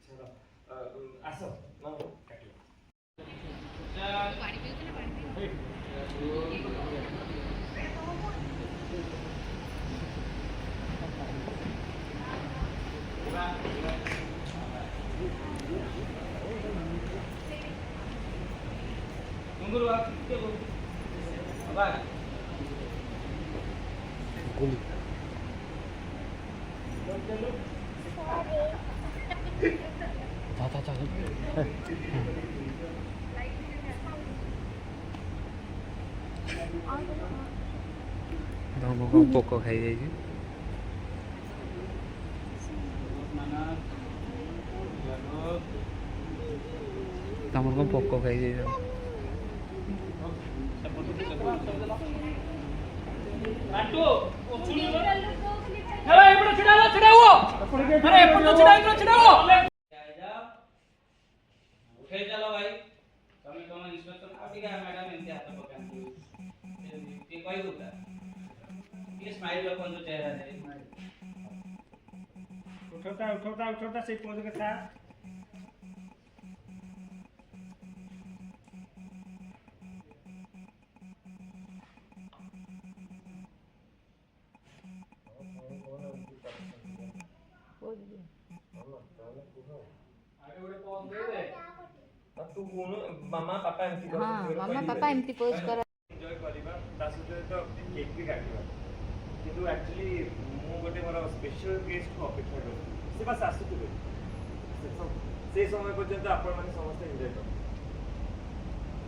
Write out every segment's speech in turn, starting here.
चलो आस ना काटियो Tunggu dulu, tunggu. Apa? Guli. Tata tata. Dong poko खाई जाएगी तमर को पक्को खाई जाएगी राटू हेलो इपड़ छिड़ाओ अरे इपड़ तो छिड़ाओ उठे चलो भाई તમે કોનો ઇન્સ્પેક્ટર પાટી ગયા મેડમ એનથી હાથ પકડતી તે કોઈ હોતા ये स्माइल लो कौन तो चेहरा है उठोता से पहुंच गया था तू कोन मामा पापा एमती कर हां मामा पापा एमती पोस्ट कर एन्जॉय करिबा तासु तो केक भी काटिबा किंतु एक्चुअली मु गोटे मोर स्पेशल गेस्ट को अपेक्षा कर से बस आसुथिबे से समय पर्यंत आपण माने समस्त एन्जॉय कर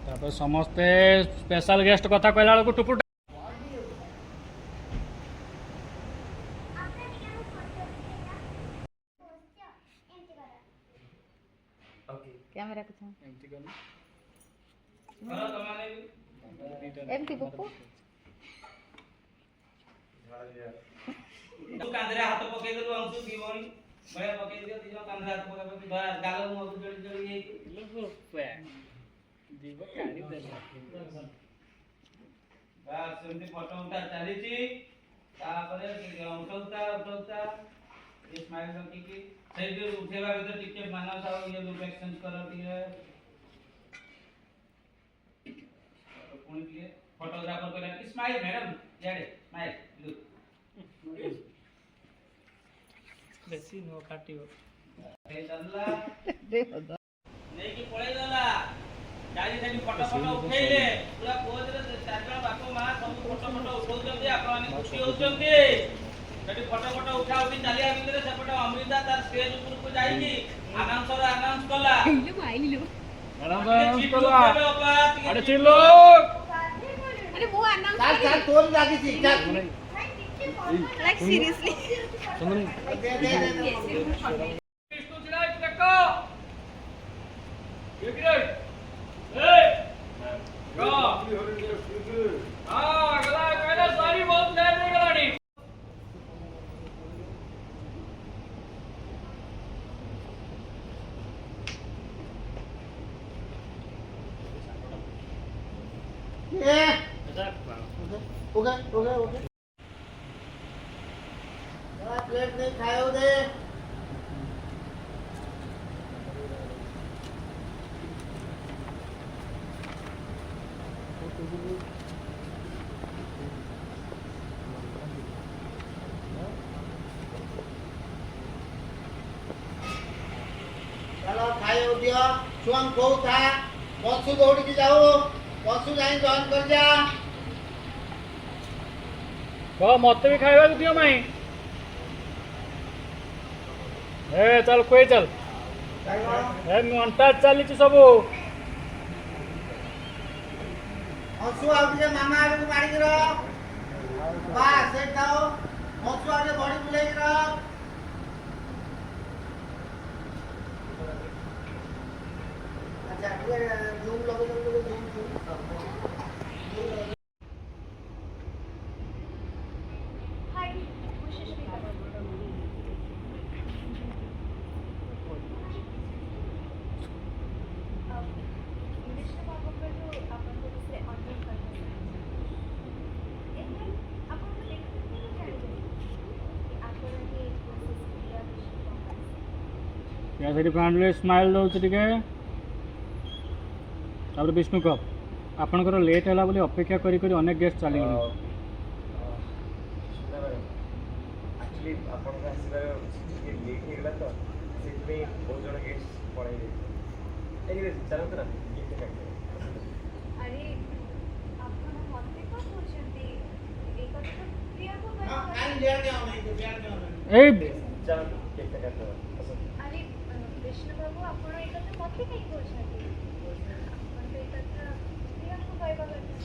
तापर समस्त स्पेशल गेस्ट कथा कहला को टुपुट ओके कैमरा को एमती कर करो तमाने एमती पप्पू तू कांदरे हाथ पके दे अंशु दीवनी भया पके दियो तीन कांदरे हाथ पके गाल मो जड़ी जड़ी ये लोगो पैक दीव काढी दे बस सेमती फोटो उठा चली छी तापरे उठौता ये स्माइल रखी की सही जो उठेवा भीतर टिके मानव साव ये लुक एक्सचेंज करती है तो पुणी लिए फोटोग्राफर को लगी स्माइल मैडम याडे स्माइल लुक बेसी नो काटियो ए चलला देखो तो नहीं कि पळे गला जाई सेठी फोटो उठेइले पूरा पोज रे चार जण बापो मां सब फोटो उठौचंती आपण माने खुशी होचंती सेठी फोटो उठा उठी चालिया भितर सेपट अमृता तार स्टेज ऊपर को जाईकी अनाउंस कला मैडम अनाउंस कला अरे चिल्लो अरे वो अनाउंस चाल तोर लागी थी चाल लाइक सीरियसली दे विष्णु चिड़ाई देखो ये ग्रेट ए गो हां गला कहला सारी बहुत लेट हो गलानी ये ओके प्लेट नहीं खायो दे चलो खायो दियो छुआं को था बसु दौड़ी के जाओ बसु जाई जॉइन कर जा को मते भी खाइबा दियो माई ए चल कोई चल ए घंटा चली सब हसु आगे मामा आगे मारी के रख बस सेट जाओ हसु आगे बॉडी बुलाई के रख अच्छा ये जूम लगे जूम क्या सेठी फैमिली स्माइल दउछ टिके तापर विष्णु कप आपनकर लेट होला बोली अपेक्षा करी करी अनेक गेस्ट चली गले एक्चुअली आपन का आसीबार ये लेट हे गला तो सेति बहुत जण गेस्ट पळै गए एनीवे चलो तो गिफ्ट काटे अरे ଆପଣ ମତେ କଣ କହୁଛନ୍ତି ଏଇ କଥା ତ ପ୍ରିୟାକୁ हाँ, କହିବା काहे लिया के आउने के बियान के आउने ए चलो गिफ्ट काटे अरे विष्णु बाबू ଆପଣ ଏଇ କଥା ମତେ କାଇଁ କହୁଛନ୍ତି ଆପଣ ତ ଏଇ କଥା ପ୍ରିୟାକୁ କହିବା କଥା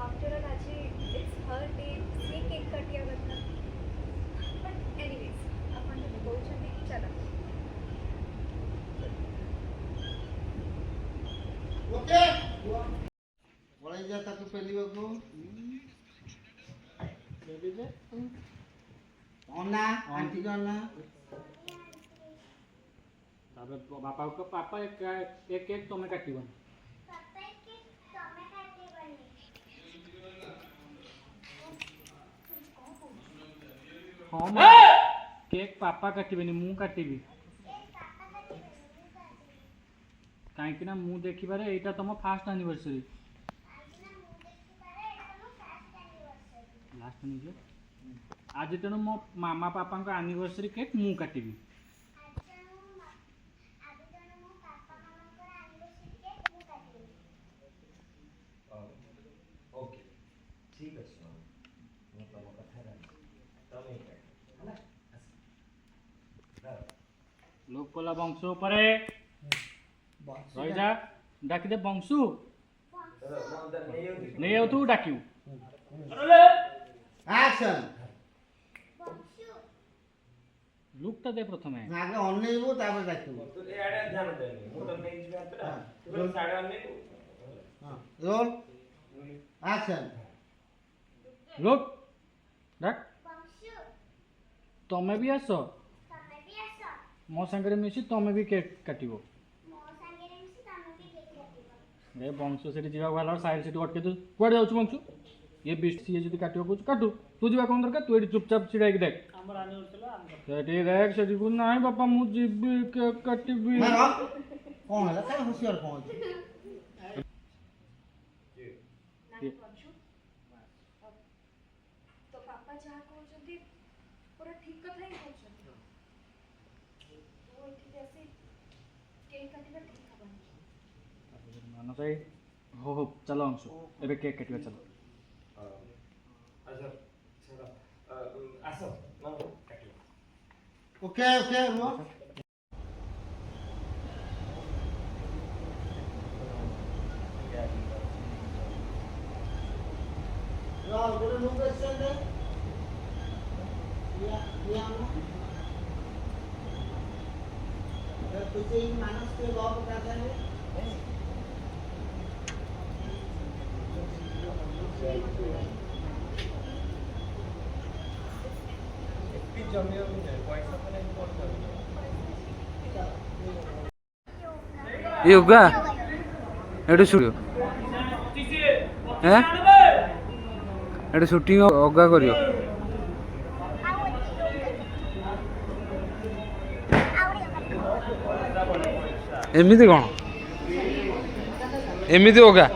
आफ्टर ऑल ଆଜି इट्स हर डे ସେ କେକ୍ କାଟିବା କଥା बट एनीवेज ଆପଣ ଯଦି କହୁଛନ୍ତି ଚାଲ ओके पळै जा ताकू पेलिबा को अन्ना आंटी को अन्ना तापर बापा को पापा एक केक तमे काटिबो हाँ मैं केक पापा काटिबेनी मु काटिबी काहेकि ना मु देखिबारे एटा तम फास्ट एनिवर्सरी लास्ट एनिवर्सरी आज तेणु मो मामा पापा को एनिवर्सरी केक मु काटिबी ओके ठीक अछि मैं तम कथा राखी तमे हला लोक कोला वंश उपरे रही जा डाकी दे वंशु नहीं आउ तू डाकिउ एक्शन लुकटा दे प्रथमे आगे अन्नेबो तापर डाकिबो तो ए आडे ध्यान देनी मु तो नेक्स्ट बात तो साडे अन्ने हां रोल एक्शन लुक डाक तमे भी आसो मो संगे मिसी तमे भी केक काटिबो रे वंश से जीवा वाला साइड से अटके तू कुआडे जाउछु वंश ये बीस ये जदी काटियो कुछ काटू तू जीवा कोन दरकार तू एडी चुपचाप छिड़ाई के देख हमर एनिवर्सरी सेठी देख सेठी को नाही बापा मु जीबी केक काटिबी मारो कौन है काय होशियार कौन है तो पापा ଯାହା କହୁଛନ୍ତି ପୁରା ଠିକ କଥା ହିଁ କହୁଛନ୍ତି ତ ଏଠିକି ଆସି କେକ୍ କାଟିବା ଠିକ ହବନି मानो सही हो चलो अंशु एबे केक काटिबा चलो अच्छा चलो आसो मामा काटी ओके ओके रो रो गोटे नु क्वेश्चन दे या तुझे इन मानस के लॉ बताता है एक जमी हो नहीं पैसा तो नहीं पड़ता योगा एटू स्टूडियो हैं एटू शूटिंग अगा करियो एमिति कौन एमिति होगा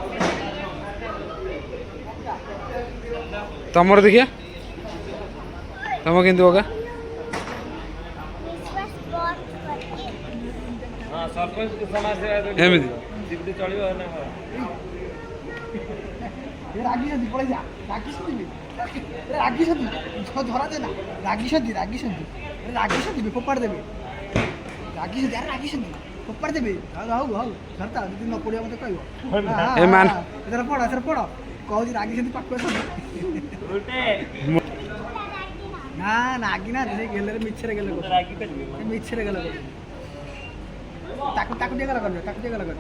तमर देखिए तम केमती होगा हां सरपंच के समाज सेवा तो एमिति जीवित चलियो ना ये रागी सदी पळे जा रागी सदी रागी सदी झ धरा दे ना रागी सदी फोपाड़ देबे रागी सदी यार रागी सदी फोपाड़ देबे हाउ धरता दि दिन पड़िया मते कहबो ए मान इधर पड़ कहू रागी सदी पाकु उल्टे ना नागी ना रे गेले रे मिछरे गेले रागी पे मिछरे गेले ताकू दे गला कर ताकू दे गला कर